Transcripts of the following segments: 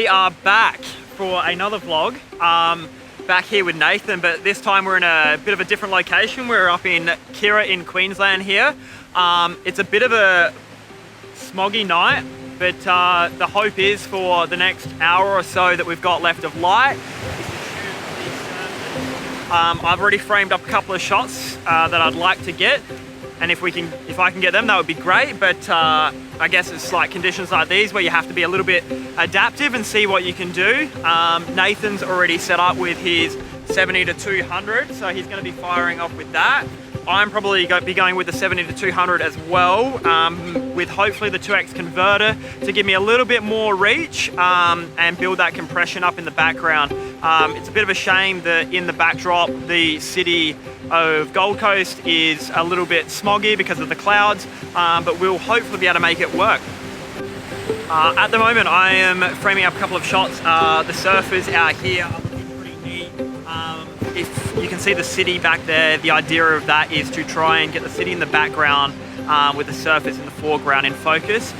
we are back for another vlog. Back here with Nathan, but this time we're in a bit of a different location. We're up in Kirra in Queensland here. It's a bit of a smoggy night, but the hope is for the next hour or so that we've got left of light. I've already framed up a couple of shots that I'd like to get, and if I can get them, that would be great. But I guess it's like conditions like these where you have to be a little bit adaptive and see what you can do. Nathan's already set up with his 70-200, so he's going to be firing off with that. I'm probably going to be going with the 70-200 as well, with hopefully the 2x converter to give me a little bit more reach and build that compression up in the background. It's a bit of a shame that in the backdrop the city of Gold Coast is a little bit smoggy because of the clouds, but we'll hopefully be able to make it work. At the moment I am framing up a couple of shots. The surfers out here are looking pretty neat. If you can see the city back there, the idea of that is to try and get the city in the background with the surfers in the foreground in focus.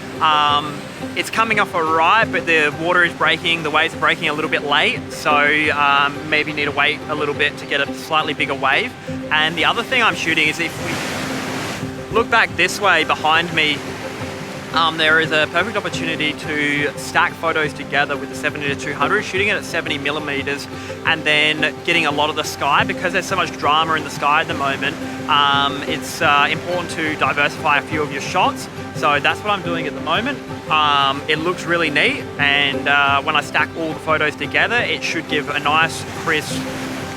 It's coming off alright, but the water is breaking, the waves are breaking a little bit late, so maybe need to wait a little bit to get a slightly bigger wave. And the other thing I'm shooting is, if we look back this way behind me, there is a perfect opportunity to stack photos together with the 70-200, shooting it at 70mm, and then getting a lot of the sky. Because there's so much drama in the sky at the moment, it's important to diversify a few of your shots. So that's what I'm doing at the moment. It looks really neat, and when I stack all the photos together, it should give a nice, crisp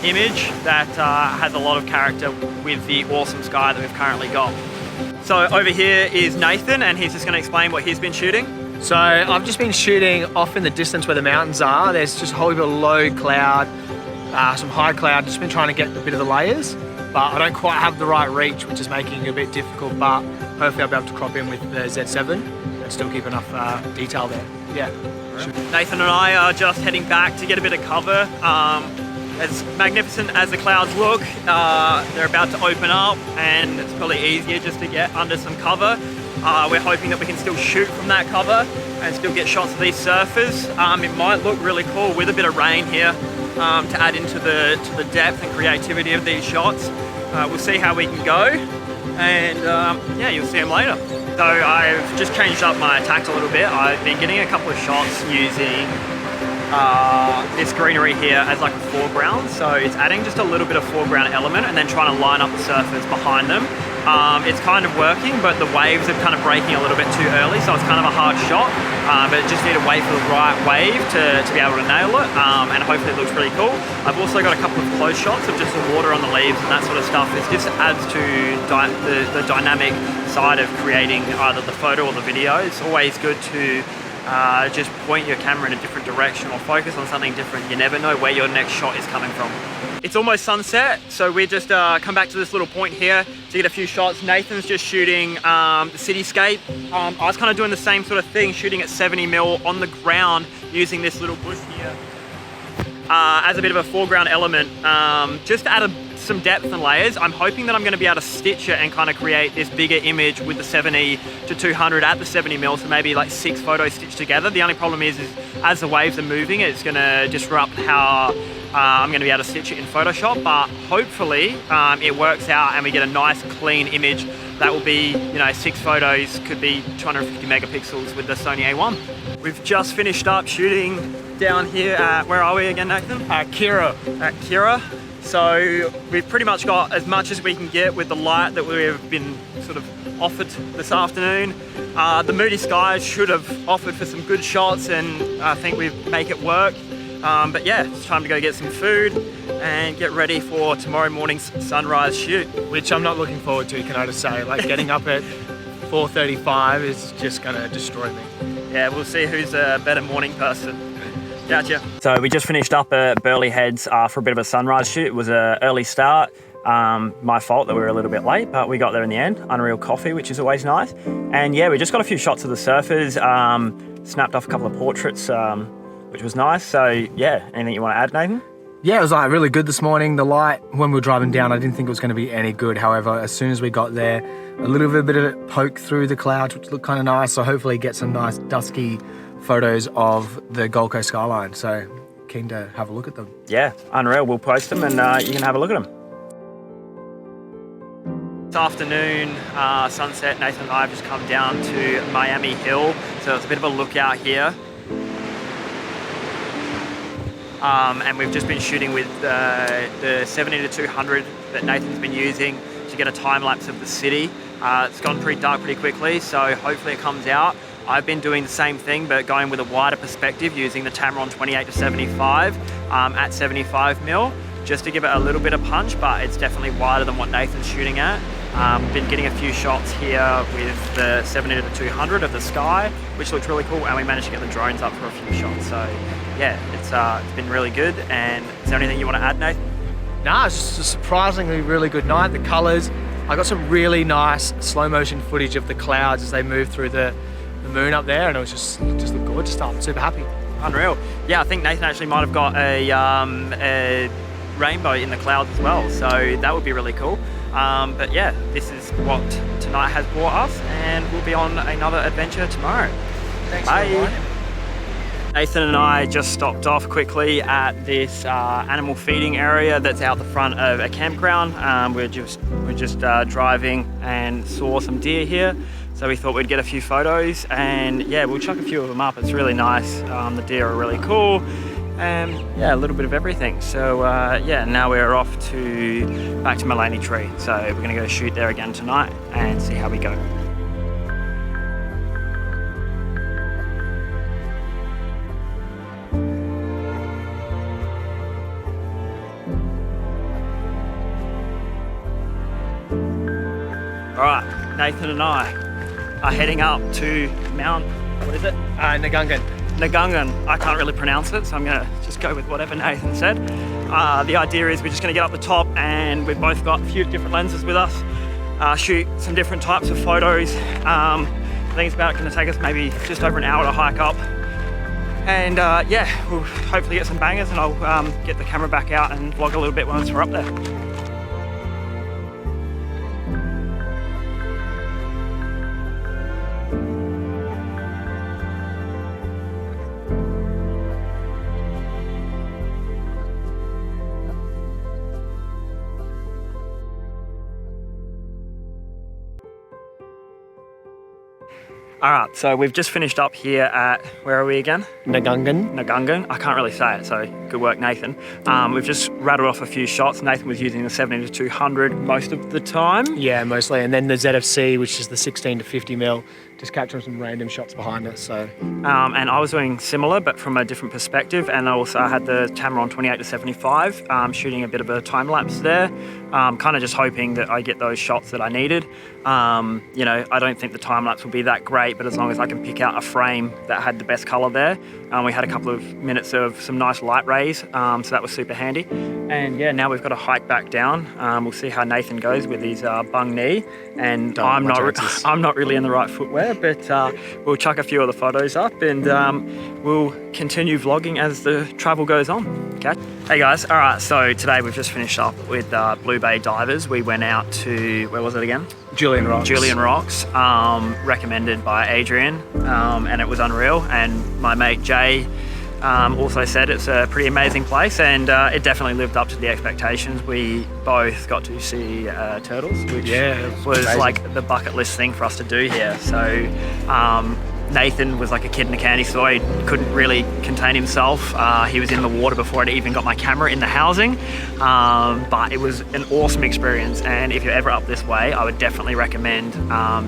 image that has a lot of character with the awesome sky that we've currently got. So over here is Nathan, and he's just going to explain what he's been shooting. So I've just been shooting off in the distance where the mountains are. There's just a whole bit of low cloud, some high cloud. Just been trying to get a bit of the layers, but I don't quite have the right reach, which is making it a bit difficult, but hopefully I'll be able to crop in with the Z7 and still keep enough detail there. Yeah. Nathan and I are just heading back to get a bit of cover. As magnificent as the clouds look, they're about to open up, and it's probably easier just to get under some cover. We're hoping that we can still shoot from that cover and still get shots of these surfers. It might look really cool with a bit of rain here to add into the depth and creativity of these shots. We'll see how we can go, and yeah, you'll see them later. So I've just changed up my tact a little bit. I've been getting a couple of shots using this greenery here as like a foreground, so it's adding just a little bit of foreground element and then trying to line up the surfers behind them. It's kind of working, but the waves are kind of breaking a little bit too early, so it's kind of a hard shot, but just need to wait for the right wave to be able to nail it, and hopefully it looks really cool. I've also got a couple of close shots of just the water on the leaves and that sort of stuff. It just adds to the dynamic side of creating either the photo or the video. It's always good to just point your camera in a different direction or focus on something different. You never know where your next shot is coming from. It's almost sunset, so we just come back to this little point here to get a few shots. Nathan's just shooting the cityscape. I was kind of doing the same sort of thing, shooting at 70mm on the ground using this little bush here as a bit of a foreground element, just to add some depth and layers. I'm hoping that I'm going to be able to stitch it and kind of create this bigger image with the 70-200 at the 70mm, so maybe like 6 photos stitched together. The only problem is as the waves are moving, it's going to disrupt how I'm going to be able to stitch it in Photoshop, but hopefully it works out and we get a nice clean image that will be, you know, 6 photos, could be 250 megapixels with the Sony A1. We've just finished up shooting down here at, where are we again, Nathan? At Kirra. At Kirra. So we've pretty much got as much as we can get with the light that we've been sort of offered this afternoon. The moody skies should have offered for some good shots, and I think we make it work. But yeah, it's time to go get some food and get ready for tomorrow morning's sunrise shoot. Which I'm not looking forward to, can I just say. Like, getting up at 4:35 is just gonna destroy me. Yeah, we'll see who's a better morning person. Gotcha. So we just finished up at Burleigh Heads for a bit of a sunrise shoot. It was an early start. My fault that we were a little bit late, but we got there in the end. Unreal coffee, which is always nice. And yeah, we just got a few shots of the surfers, snapped off a couple of portraits, which was nice. So yeah, anything you want to add, Nathan? Yeah, it was like really good this morning. The light, when we were driving down, I didn't think it was going to be any good. However, as soon as we got there, a little bit of it poked through the clouds, which looked kind of nice. So hopefully get some nice dusky photos of the Gold Coast skyline. So keen to have a look at them. Yeah, unreal. We'll post them and you can have a look at them. This afternoon, sunset, Nathan and I have just come down to Miami Hill. So it's a bit of a lookout here. And we've just been shooting with the 70-200 that Nathan's been using to get a time lapse of the city. It's gone pretty dark pretty quickly, so hopefully it comes out. I've been doing the same thing, but going with a wider perspective using the Tamron 28-75 at 75mm, just to give it a little bit of punch, but it's definitely wider than what Nathan's shooting at. Been getting a few shots here with the 70-200 of the sky, which looks really cool, and we managed to get the drones up for a few shots. So yeah, it's been really good. And is there anything you want to add, Nathan? Nah, it's just a surprisingly really good night. The colours, I got some really nice slow motion footage of the clouds as they move through the moon up there, and it was just looked gorgeous. I'm super happy. Unreal. Yeah, I think Nathan actually might have got a rainbow in the clouds as well, so that would be really cool. But yeah, this is what tonight has brought us, and we'll be on another adventure tomorrow. Thanks. Bye. Nathan and I just stopped off quickly at this animal feeding area that's out the front of a campground. We're just driving and saw some deer here, so we thought we'd get a few photos, and yeah, we'll chuck a few of them up. It's really nice. The deer are really cool. Yeah, a little bit of everything. So yeah, now we're off back to Mullaney Tree. So we're gonna go shoot there again tonight and see how we go. All right, Nathan and I are heading up to Mount, what is it? Nagungan. Nagungan. I can't really pronounce it, so I'm gonna just go with whatever Nathan said. The idea is we're just gonna get up the top, and we've both got a few different lenses with us, shoot some different types of photos. I think it's about gonna take us maybe just over an hour to hike up. And yeah, we'll hopefully get some bangers, and I'll get the camera back out and vlog a little bit once we're up there. All right, so we've just finished up here at, where are we again? Nagungan. Nagungan. I can't really say it, so good work, Nathan. We've just rattled off a few shots. Nathan was using the 70-200 most of the time. Yeah, mostly. And then the ZFC, which is the 16-50mm, just capturing some random shots behind us. So. And I was doing similar, but from a different perspective. And also I had the Tamron 28-75, shooting a bit of a time lapse there. Kind of just hoping that I get those shots that I needed. You know, I don't think the time lapse will be that great, but as long as I can pick out a frame that had the best color there. We had a couple of minutes of some nice light rays, so that was super handy. And yeah, now we've got to hike back down. We'll see how Nathan goes with his bung knee. And I'm not really in the right footwear, but we'll chuck a few of the photos up, and we'll continue vlogging as the travel goes on. Okay. Hey guys, all right, so today we've just finished up with Blue Bay Divers. We went out to, where was it again? Julian Rocks. Julian Rocks, recommended by Adrian, and it was unreal. And my mate Jay also said it's a pretty amazing place, and it definitely lived up to the expectations. We both got to see turtles, which was amazing. Like the bucket list thing for us to do here. So Nathan was like a kid in a candy store. He couldn't really contain himself. He was in the water before I'd even got my camera in the housing. But it was an awesome experience, and if you're ever up this way, I would definitely recommend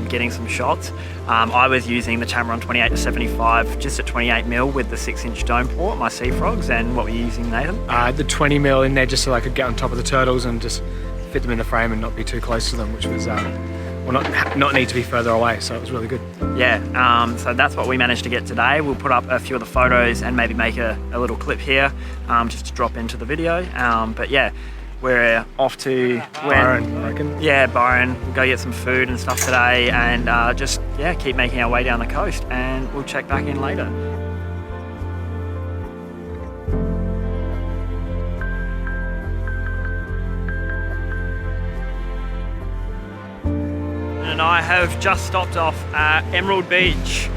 getting some shots. I was using the Tamron 28-75 just at 28mm with the 6-inch dome port, my sea frogs. And what were you using, Nathan? The 20mm in there just so I could get on top of the turtles and just fit them in the frame and not be too close to them, which was well, not need to be further away, so it was really good. Yeah, so that's what we managed to get today. We'll put up a few of the photos and maybe make a little clip here just to drop into the video. But yeah, we're off to Byron, I reckon. Yeah, Byron. We'll go get some food and stuff today, and just keep making our way down the coast, and we'll check back in later. And I have just stopped off at Emerald Beach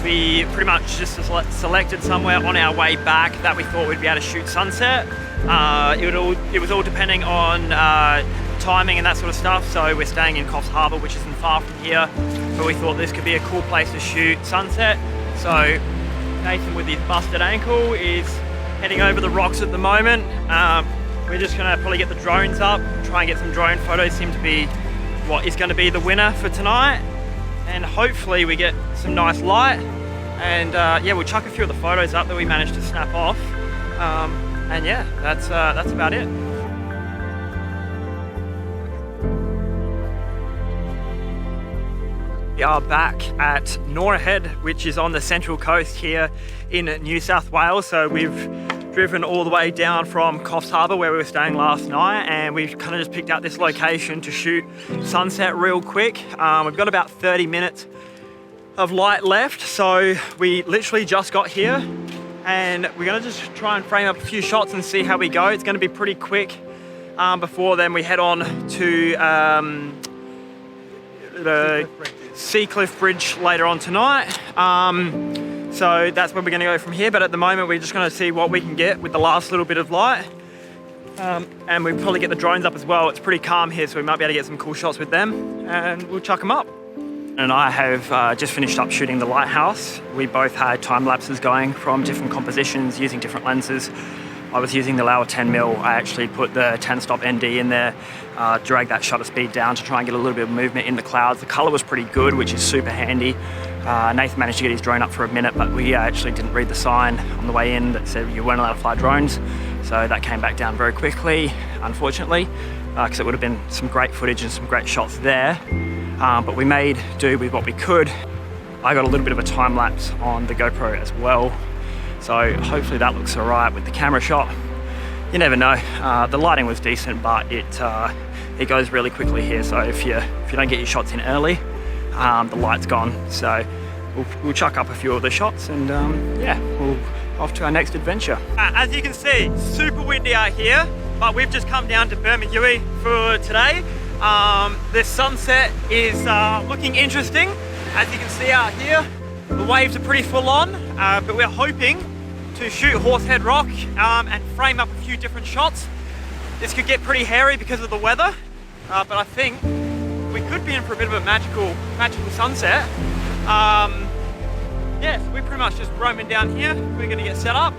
We pretty much just selected somewhere on our way back that we thought we'd be able to shoot sunset. It was all depending on timing and that sort of stuff, so we're staying in Coffs Harbour, which isn't far from here, but we thought this could be a cool place to shoot sunset. So Nathan, with his busted ankle, is heading over the rocks at the moment. We're just gonna probably get the drones up, try and get some drone photos. Seem to be what is gonna be the winner for tonight, and hopefully we get some nice light, and yeah, we'll chuck a few of the photos up that we managed to snap off, and yeah, that's about it. We are back at Nora Head, which is on the central coast here in New South Wales. So we've driven all the way down from Coffs Harbour, where we were staying last night, and we've kind of just picked out this location to shoot sunset real quick. We've got about 30 minutes of light left, so we literally just got here, and we're gonna just try and frame up a few shots and see how we go. It's gonna be pretty quick. Before then we head on to the Seacliff Bridge later on tonight. So that's where we're gonna go from here, but at the moment we're just gonna see what we can get with the last little bit of light. And we'll probably get the drones up as well. It's pretty calm here, so we might be able to get some cool shots with them, and we'll chuck them up. And I have just finished up shooting the lighthouse. We both had time lapses going from different compositions using different lenses. I was using the Laowa 10mm. I actually put the 10-stop ND in there, dragged that shutter speed down to try and get a little bit of movement in the clouds. The color was pretty good, which is super handy. Nathan managed to get his drone up for a minute, but we actually didn't read the sign on the way in that said you weren't allowed to fly drones. So that came back down very quickly, unfortunately, because it would have been some great footage and some great shots there. But we made do with what we could. I got a little bit of a time lapse on the GoPro as well. So hopefully that looks all right with the camera shot. You never know. The lighting was decent, but it goes really quickly here. So if you don't get your shots in early, the light's gone. So we'll chuck up a few of the shots, and yeah, we'll off to our next adventure. As you can see, super windy out here, but we've just come down to Bermagui for today. The sunset is looking interesting. As you can see out here, the waves are pretty full on, but we're hoping to shoot Horsehead Rock and frame up a few different shots. This could get pretty hairy because of the weather, but I think we could be in for a bit of a magical sunset. Yeah, so we're pretty much just roaming down here. We're gonna get set up,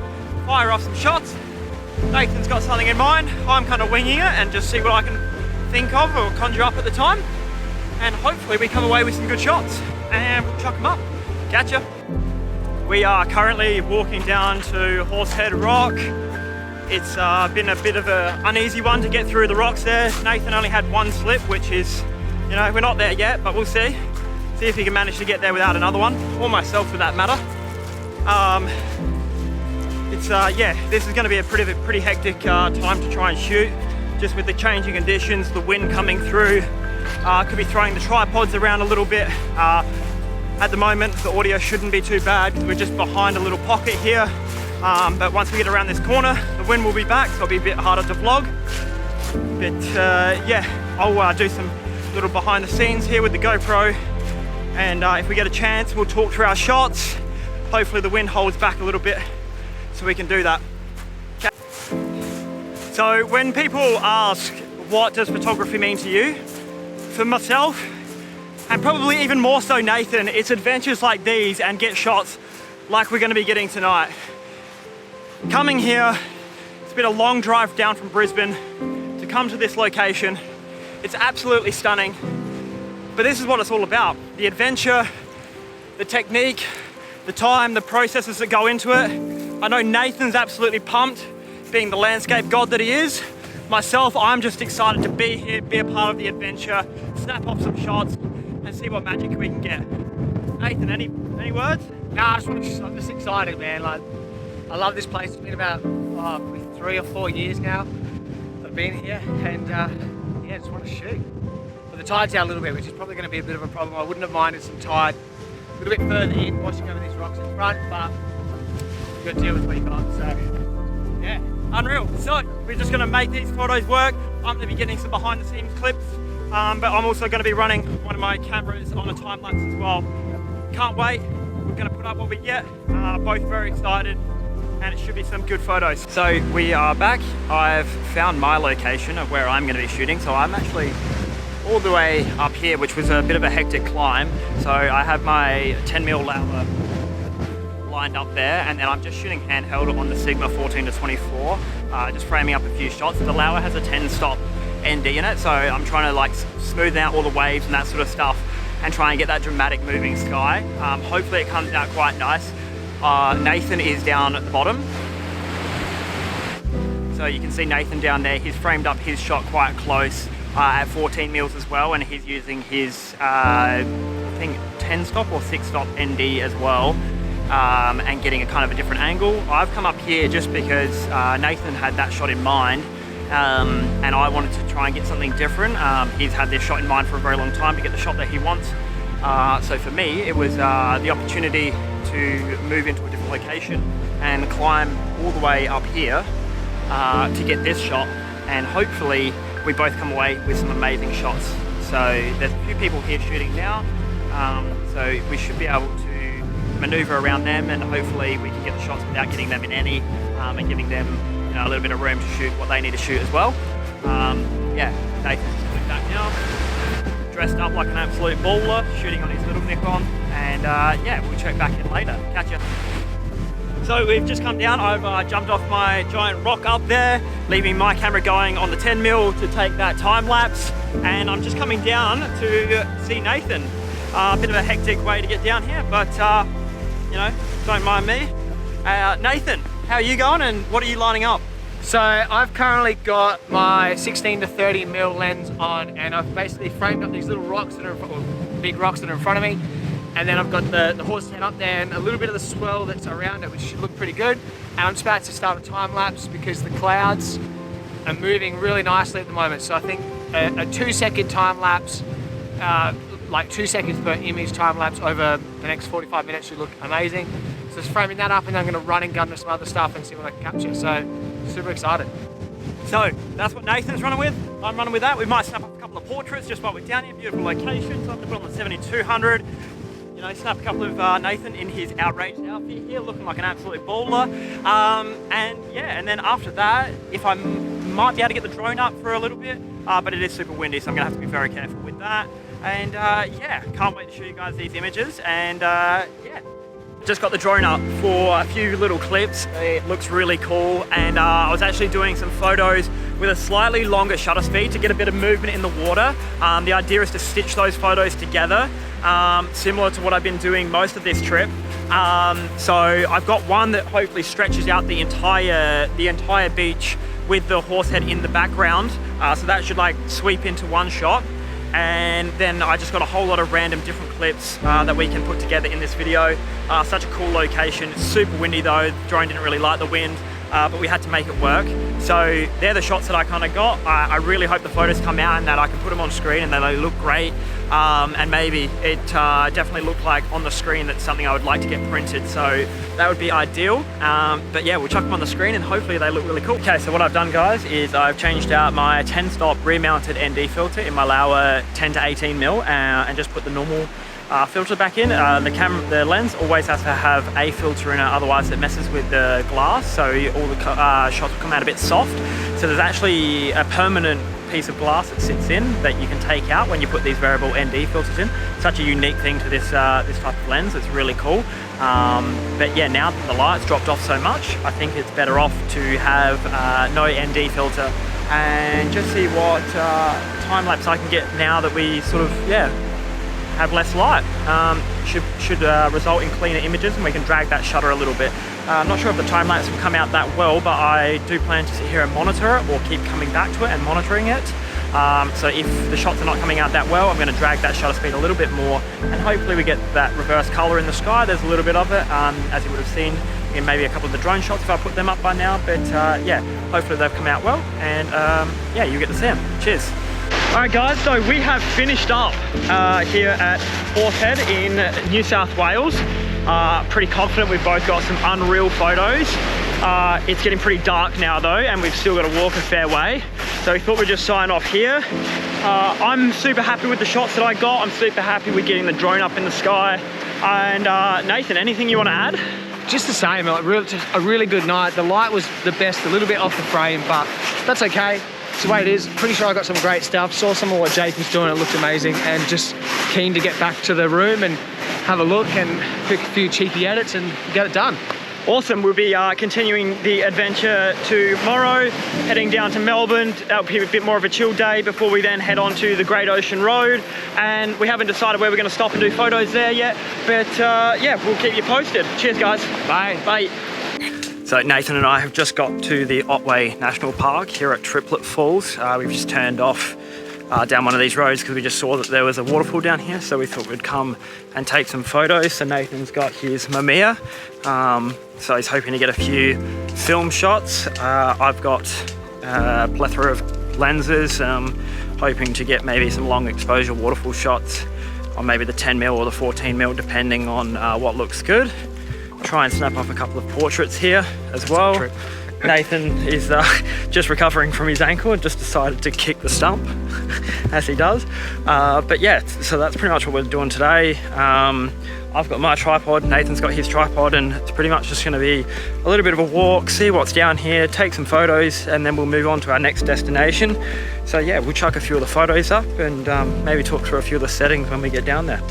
fire off some shots. Nathan's got something in mind. I'm kind of winging it and just see what I can think of or conjure up at the time. And hopefully we come away with some good shots, and we'll chuck them up. Catch ya. We are currently walking down to Horsehead Rock. It's been a bit of an uneasy one to get through the rocks there. Nathan only had one slip, which is, you know, we're not there yet, but we'll see. See if he can manage to get there without another one, or myself for that matter. Yeah, this is gonna be a pretty hectic time to try and shoot, just with the changing conditions, the wind coming through. Could be throwing the tripods around a little bit. At the moment, the audio shouldn't be too bad because we're just behind a little pocket here. But once we get around this corner, the wind will be back, so it'll be a bit harder to vlog. But yeah, I'll do some little behind the scenes here with the GoPro. And if we get a chance, we'll talk through our shots. Hopefully the wind holds back a little bit so we can do that. Okay. So when people ask, what does photography mean to you? For myself, and probably even more so Nathan, it's adventures like these and get shots like we're gonna be getting tonight. Coming here, it's been a long drive down from Brisbane to come to this location. It's absolutely stunning, but this is what it's all about. The adventure, the technique, the time, the processes that go into it. I know Nathan's absolutely pumped, being the landscape god that he is. Myself, I'm just excited to be here, be a part of the adventure, snap off some shots, and see what magic we can get. Nathan, any words? Nah, I'm just excited, man. Like, I love this place. It's been about 3 or 4 years now I've been here, and yeah, just want to shoot. But the tide's out a little bit, which is probably going to be a bit of a problem. I wouldn't have minded some tide a little bit further in, watching over these rocks in front, but you've got to deal with what you got, so yeah. Unreal. So we're just going to make these photos work. I'm going to be getting some behind the scenes clips, but I'm also going to be running one of my cameras on a time lapse as well. Can't wait. gonna put up what we get. Both very excited, and it should be some good photos. So we are back. I've found my location of where I'm gonna be shooting. So I'm actually all the way up here, which was a bit of a hectic climb. So I have my 10mm Lauer lined up there, and then I'm just shooting handheld on the Sigma 14-24, just framing up a few shots. The Lauer has a 10-stop ND in it, so I'm trying to like smooth out all the waves and that sort of stuff and try and get that dramatic moving sky. Hopefully it comes out quite nice. Nathan is down at the bottom, so you can see Nathan down there. He's framed up his shot quite close at 14 mils as well, and he's using his I think 10-stop or 6-stop ND as well, and getting a kind of a different angle. I've come up here just because Nathan had that shot in mind, and I wanted to try and get something different. He's had this shot in mind for a very long time to get the shot that he wants. So for me, it was the opportunity to move into a different location and climb all the way up here to get this shot, and hopefully we both come away with some amazing shots. So there's a few people here shooting now, so we should be able to maneuver around them, and hopefully we can get the shots without getting them in any, and giving them, you know, a little bit of room to shoot what they need to shoot as well. Yeah, Nathan's just coming back now, dressed up like an absolute baller, shooting on his little Nikon, and yeah, we'll check back in later. Catch ya. So we've just come down. I've jumped off my giant rock up there, leaving my camera going on the 10mm to take that time lapse, and I'm just coming down to see Nathan. A bit of a hectic way to get down here, but you know, don't mind me. Nathan, how are you going, and what are you lining up? So I've currently got my 16-30mm lens on, and I've basically framed up these little rocks that are big rocks that are in front of me, and then I've got the horse head up there and a little bit of the swell that's around it, which should look pretty good. And I'm just about to start a time lapse because the clouds are moving really nicely at the moment. So I think a 2-second time lapse, like 2 seconds per image time lapse over the next 45 minutes should look amazing. So just framing that up, and then I'm going to run and gun to some other stuff and see what I can capture. So super excited. So that's what Nathan's running with. I'm running with that. We might snap up a couple of portraits just while we're down here. Beautiful location. So I'm going to put on the 7200. You know, snap a couple of Nathan in his outraged outfit here, looking like an absolute baller. And yeah, and then after that, if I might be able to get the drone up for a little bit, but it is super windy, so I'm gonna have to be very careful with that. And yeah, can't wait to show you guys these images. And yeah, just got the drone up for a few little clips. It looks really cool, and I was actually doing some photos with a slightly longer shutter speed to get a bit of movement in the water. The idea is to stitch those photos together, similar to what I've been doing most of this trip. So I've got one that hopefully stretches out the entire beach with the horse head in the background. So that should like sweep into one shot. And then I just got a whole lot of random different clips that we can put together in this video. Such a cool location. It's super windy though. The drone didn't really like the wind, but we had to make it work. So they're the shots that I kind of got. I really hope the photos come out and that I can put them on screen and that they look great. And maybe it definitely looked like on the screen that's something I would like to get printed. So that would be ideal. But yeah, we'll chuck them on the screen and hopefully they look really cool. Okay, so what I've done, guys, is I've changed out my 10-stop remounted ND filter in my Lauer 10-18mm and just put the normal filter back in. The lens always has to have a filter in it, otherwise it messes with the glass, so all the shots will come out a bit soft. So there's actually a permanent piece of glass that sits in that you can take out when you put these variable ND filters in. Such a unique thing to this this type of lens. It's really cool. But yeah, now that the light's dropped off so much, I think it's better off to have no ND filter and just see what time lapse I can get now that we sort of have less light. Should result in cleaner images, and we can drag that shutter a little bit. I'm not sure if the time lapse will come out that well, but I do plan to sit here and monitor it, or keep coming back to it and monitoring it. So if the shots are not coming out that well, I'm going to drag that shutter speed a little bit more, and hopefully we get that reverse color in the sky. There's a little bit of it, as you would have seen in maybe a couple of the drone shots if I put them up by now. But yeah, hopefully they've come out well, and yeah, you get to see them. Cheers. Alright guys, so we have finished up here at Horsehead in New South Wales. Pretty confident we've both got some unreal photos. It's getting pretty dark now though, and we've still got to walk a fair way. So we thought we'd just sign off here. I'm super happy with the shots that I got. I'm super happy with getting the drone up in the sky. And Nathan, anything you want to add? Just the same, like just a really good night. The light was the best, a little bit off the frame, but that's okay. It's the way it is. Pretty sure I got some great stuff. Saw some of what Jake was doing, it looked amazing, and just keen to get back to the room and have a look and pick a few cheeky edits and get it done. Awesome, we'll be continuing the adventure tomorrow, heading down to Melbourne. That'll be a bit more of a chill day before we then head on to the Great Ocean Road. And we haven't decided where we're gonna stop and do photos there yet, but yeah, we'll keep you posted. Cheers guys. Bye. Bye. So Nathan and I have just got to the Otway National Park here at Triplet Falls. We've just turned off down one of these roads because we just saw that there was a waterfall down here, so we thought we'd come and take some photos. So Nathan's got his Mamiya, so he's hoping to get a few film shots. I've got a plethora of lenses, hoping to get maybe some long exposure waterfall shots on maybe the 10mm or the 14mm, depending on what looks good. Try and snap off a couple of portraits here as well. Nathan is just recovering from his ankle and just decided to kick the stump, as he does. But yeah, so that's pretty much what we're doing today. I've got my tripod, Nathan's got his tripod, and it's pretty much just gonna be a little bit of a walk, see what's down here, take some photos, and then we'll move on to our next destination. So yeah, we'll chuck a few of the photos up and maybe talk through a few of the settings when we get down there.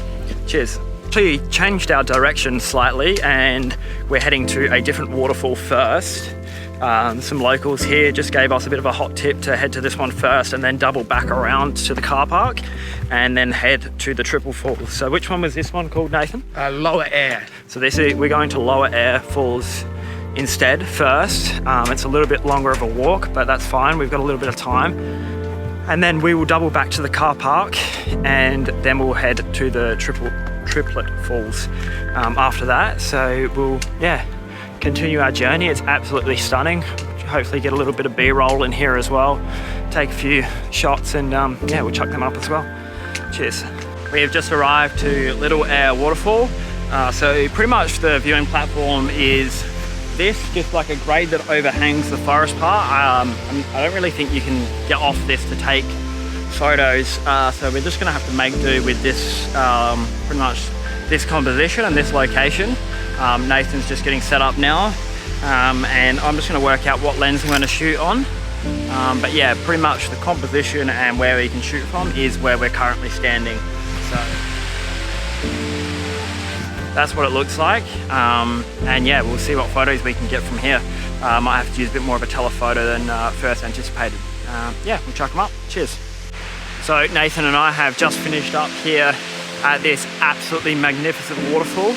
Cheers. Actually changed our direction slightly and we're heading to a different waterfall first. Some locals here just gave us a bit of a hot tip to head to this one first and then double back around to the car park and then head to the Triple Falls. So which one was this one called, Nathan? Lower Air. So we're going to Lower Air Falls instead first. It's a little bit longer of a walk, but that's fine. We've got a little bit of time. And then we will double back to the car park and then we'll head to the Triplet Falls after that. So we'll, yeah, continue our journey. It's absolutely stunning. Hopefully get a little bit of B-roll in here as well. Take a few shots and yeah, we'll chuck them up as well. Cheers. We have just arrived to Little Air Waterfall. So pretty much the viewing platform is this, just like a grade that overhangs the forest part. I don't really think you can get off this to take photos. So we're just gonna have to make do with this, pretty much this composition and this location. Nathan's just getting set up now, and I'm just going to work out what lens I'm going to shoot on. But yeah, pretty much the composition and where we can shoot from is where we're currently standing. So that's what it looks like. And yeah, we'll see what photos we can get from here. Might have to use a bit more of a telephoto than first anticipated. Yeah, we'll chuck them up. Cheers. So Nathan and I have just finished up here at this absolutely magnificent waterfall.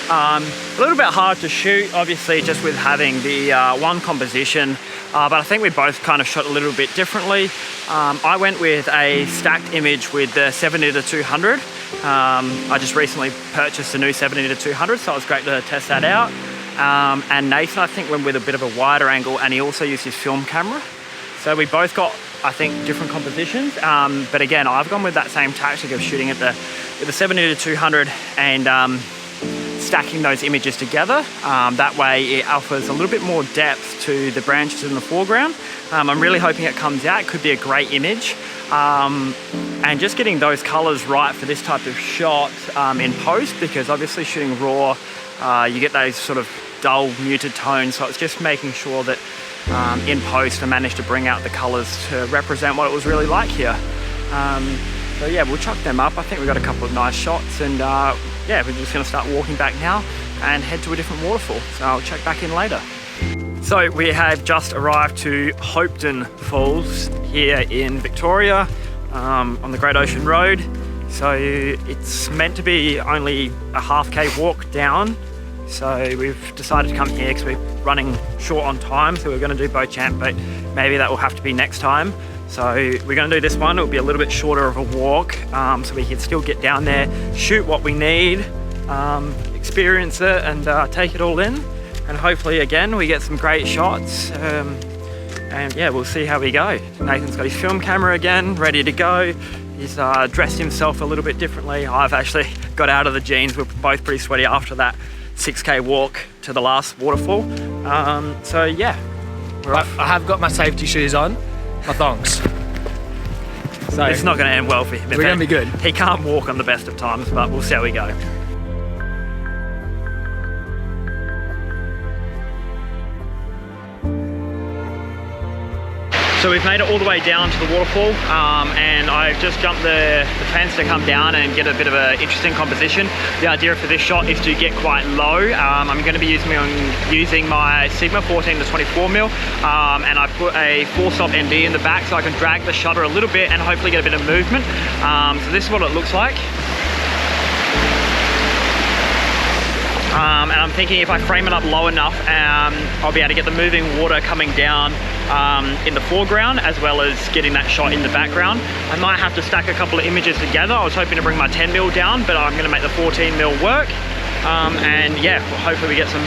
A little bit hard to shoot, obviously, just with having the one composition, but I think we both kind of shot a little bit differently. I went with a stacked image with the 70-200. I just recently purchased a new 70-200, so it was great to test that out. And Nathan, I think, went with a bit of a wider angle, and he also used his film camera. So we both got, I think, different compositions. But again, I've gone with that same tactic of shooting at the 70-200 and stacking those images together. That way it offers a little bit more depth to the branches in the foreground. I'm really hoping it comes out. It could be a great image. And just getting those colors right for this type of shot in post, because obviously shooting raw, you get those sort of dull, muted tones. So it's just making sure that in post I managed to bring out the colors to represent what it was really like here. So yeah, we'll chuck them up. I think we've got a couple of nice shots, and yeah, we're just gonna start walking back now and head to a different waterfall. So I'll check back in later. So we have just arrived to Hopetoun Falls here in Victoria on the Great Ocean Road. So it's meant to be only a half-K walk down. So we've decided to come here because we're running short on time. So we're gonna do boat champ, but maybe that will have to be next time. So we're going to do this one. It'll be a little bit shorter of a walk, so we can still get down there, shoot what we need, experience it, and take it all in. And hopefully, again, we get some great shots. And yeah, we'll see how we go. Nathan's got his film camera again, ready to go. He's dressed himself a little bit differently. I've actually got out of the jeans. We're both pretty sweaty after that 6K walk to the last waterfall. So yeah, we're off. I have got my safety shoes on. My thongs. So it's not going to end well for him. We're going to be good. He can't walk on the best of times, but we'll see how we go. So we've made it all the way down to the waterfall, and I've just jumped the fence to come down and get a bit of an interesting composition. The idea for this shot is to get quite low. I'm going to be using my Sigma 14 to 24 mil, and I've put a 4-stop ND in the back so I can drag the shutter a little bit and hopefully get a bit of movement. So this is what it looks like. And I'm thinking if I frame it up low enough, I'll be able to get the moving water coming down in the foreground, as well as getting that shot in the background. I might have to stack a couple of images together. I was hoping to bring my 10 mil down, but I'm gonna make the 14 mil work. And yeah, hopefully we get some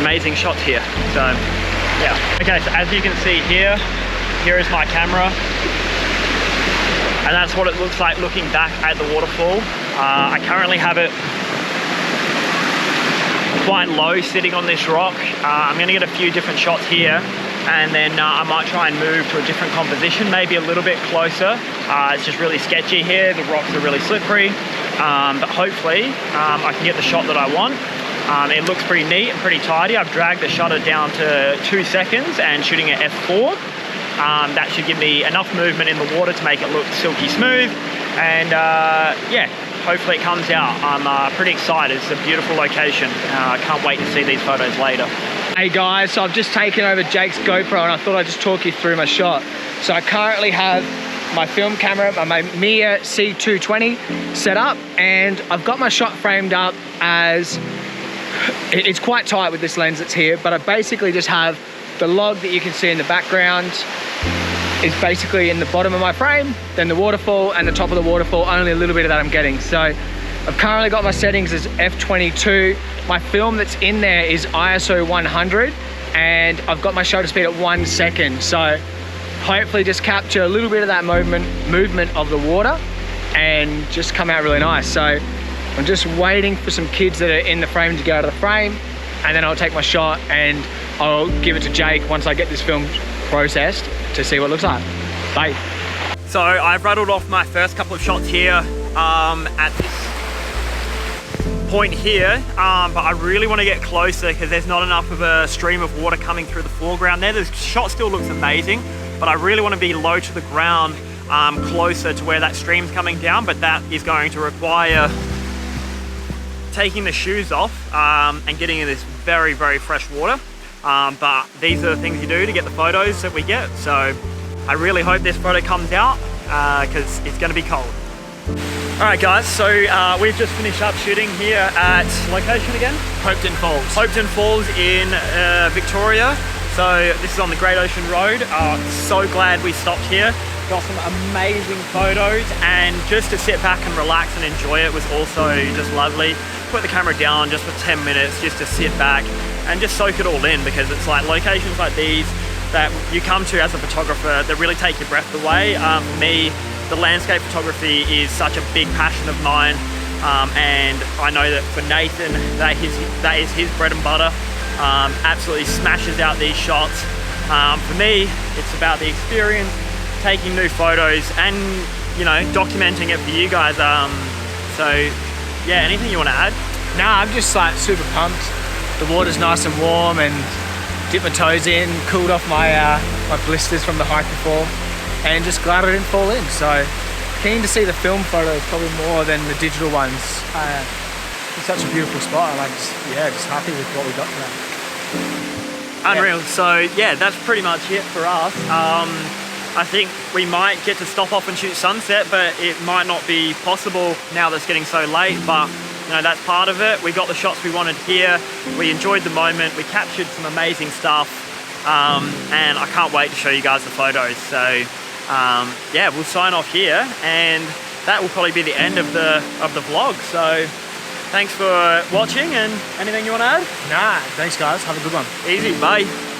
amazing shots here. So yeah. Okay, so as you can see here is my camera. And that's what it looks like looking back at the waterfall. I currently have it quite low sitting on this rock. I'm gonna get a few different shots here, and then I might try and move to a different composition, maybe a little bit closer. It's just really sketchy here. The rocks are really slippery, but hopefully I can get the shot that I want. It looks pretty neat and pretty tidy. I've dragged the shutter down to 2 seconds and shooting at f4. That should give me enough movement in the water to make it look silky smooth, and yeah, hopefully it comes out. I'm pretty excited. It's a beautiful location. I can't wait to see these photos later. Hey guys, so I've just taken over Jake's GoPro and I thought I'd just talk you through my shot. So I currently have my film camera, my Mia C220 set up, and I've got my shot framed up as, it's quite tight with this lens that's here, but I basically just have the log that you can see in the background is basically in the bottom of my frame, then the waterfall and the top of the waterfall, only a little bit of that I'm getting. So I've currently got my settings as f22. My film that's in there is ISO 100, and I've got my shutter speed at 1 second. So hopefully just capture a little bit of that movement of the water and just come out really nice. So I'm just waiting for some kids that are in the frame to get out of the frame, and then I'll take my shot and I'll give it to Jake once I get this film processed to see what it looks like. Bye. So I've rattled off my first couple of shots here at this point here, but I really want to get closer because there's not enough of a stream of water coming through the foreground there. The shot still looks amazing, but I really want to be low to the ground, closer to where that stream's coming down, but that is going to require taking the shoes off and getting in this very, very fresh water. But these are the things you do to get the photos that we get. So I really hope this photo comes out because it's going to be cold. All right guys, so we've just finished up shooting here at location again? Hopeton Falls. Hopeton Falls in Victoria. So this is on the Great Ocean Road. So glad we stopped here. Got some amazing photos, and just to sit back and relax and enjoy it was also just lovely. Put the camera down just for 10 minutes just to sit back and just soak it all in, because it's like locations like these that you come to as a photographer that really take your breath away. For me, the landscape photography is such a big passion of mine, and I know that for Nathan, that is his bread and butter. Absolutely smashes out these shots. For me, it's about the experience, taking new photos and, you know, documenting it for you guys. So yeah, anything you want to add? Nah, I'm just like super pumped. The water's nice and warm, and dipped my toes in, cooled off my my blisters from the hike before, and just glad I didn't fall in. So keen to see the film photos probably more than the digital ones. It's such a beautiful spot, and I'm just happy with what we got today. Unreal. Yeah. So yeah, that's pretty much it for us. I think we might get to stop off and shoot sunset, but it might not be possible now that it's getting so late, but you know, that's part of it. We got the shots we wanted here. We enjoyed the moment. We captured some amazing stuff. And I can't wait to show you guys the photos. So yeah, we'll sign off here, and that will probably be the end of the vlog. So thanks for watching, and anything you want to add? Nah, thanks guys. Have a good one. Easy, bye.